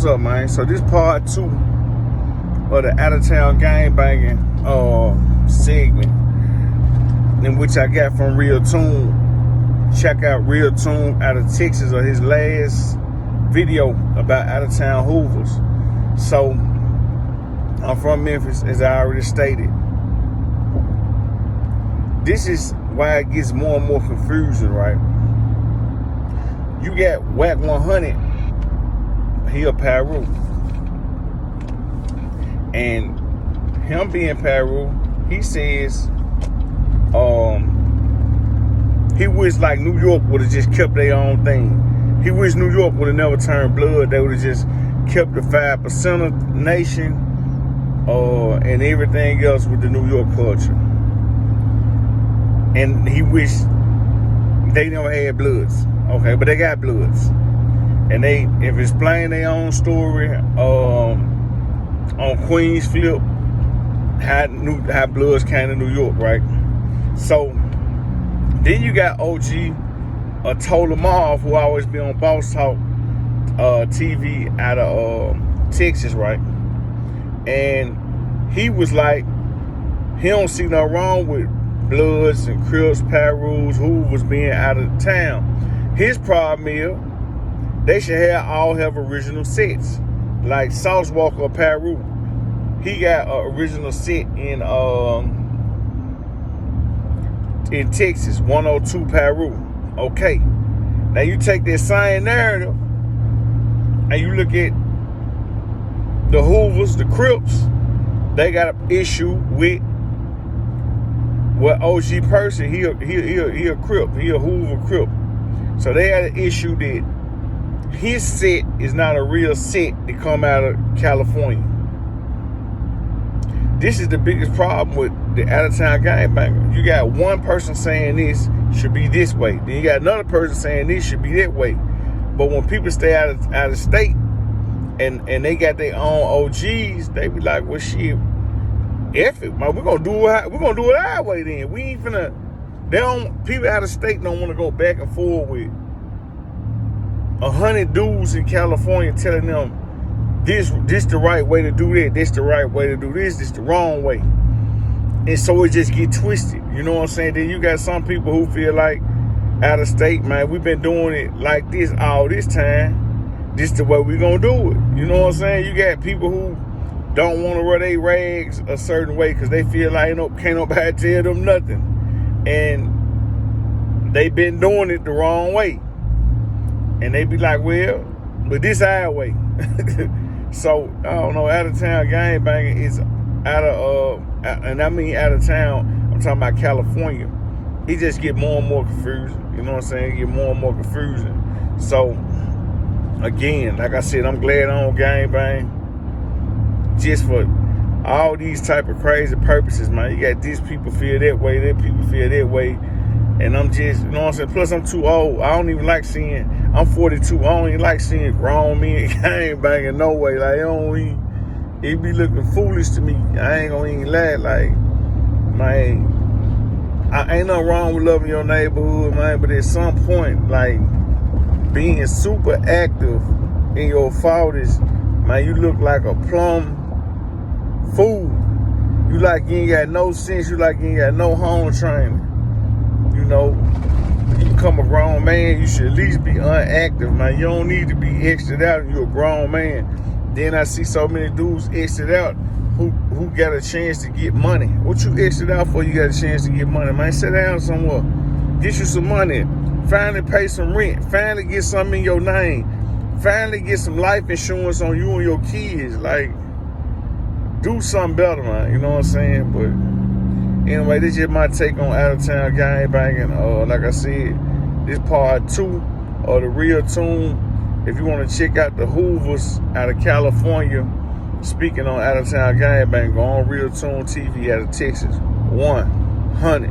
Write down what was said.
what's up, man? So this part 2 of the out of town gangbanging segment, in which I got from Real Toon. Check out Real Toon out of Texas, or his last video about out of town Hoovers. So I'm from Memphis, as I already stated. This is why it gets more and more confusing, right? You got Wack 100, he a Piru, and him being Piru, he says he wish like New York would have just kept their own thing. He wish New York would have never turned blood. They would have just kept the 5% nation and everything else with the New York culture. And he wished they never had bloods. Okay, but they got bloods. And they, if it's playing their own story on Queens Flip, how bloods came to New York, right? So then you got OG Tolamar, who always be on Boss Talk TV out of Texas, right? And he was like, he don't see nothing wrong with Bloods and Crips, Pirus, Hoovers being out of town. His problem is they should all have original sets. Like Sauce Walker Piru, he got an original set in Texas, 102 Piru. Okay. Now you take that same narrative and you look at the Hoovers, the Crips, they got an issue with OG person, he a Crip, he a Hoover Crip. So they had an issue that his set is not a real set to come out of California. This is the biggest problem with the out-of-town gangbanger. You got one person saying this should be this way. Then you got another person saying this should be that way. But when people stay out of state and they got their own OGs, they be like, well, shit, F it, man. We're gonna do it our way then. We ain't finna. People out of state don't want to go back and forth with 100 dudes in California telling them this the right way to do that, this the right way to do this the wrong way. And so it just get twisted. You know what I'm saying? Then you got some people who feel like out of state, man, we've been doing it like this all this time. This the way we gonna do it. You know what I'm saying? You got people who don't want to wear their rags a certain way because they feel like can't nobody tell them nothing. And they been doing it the wrong way. And they be like, well, but this our way. So, I don't know, out of town gangbanging is and I mean out of town, I'm talking about California. It just get more and more confusing. You know what I'm saying? It get more and more confusing. So, again, like I said, I'm glad I don't gangbang. Just for all these type of crazy purposes, man. You got these people feel that way, that people feel that way. And I'm just, you know what I'm saying? Plus, I'm too old. I don't even like seeing, I'm 42. I don't even like seeing grown men gangbanging no way. Like, it be looking foolish to me. I ain't gonna even lie. Like, man, ain't nothing wrong with loving your neighborhood, man. But at some point, like, being super active in your 40s, man, you look like a plum fool. You like you ain't got no sense. You like you ain't got no home training. You know, when you become a grown man, you should at least be unactive, man. You don't need to be exited out and you're a grown man. Then I see so many dudes exit out who got a chance to get money. What you exit out for? You got a chance to get money, man. Sit down somewhere. Get you some money. Finally pay some rent. Finally get something in your name. Finally get some life insurance on you and your kids. Like, do something better, man. You know what I'm saying? But anyway, this is my take on out-of-town gangbanging. Like I said, this part 2 of the Real Toon. If you want to check out the Hoovers out of California, speaking on out-of-town gangbanging, go on Real Toon TV out of Texas. 100.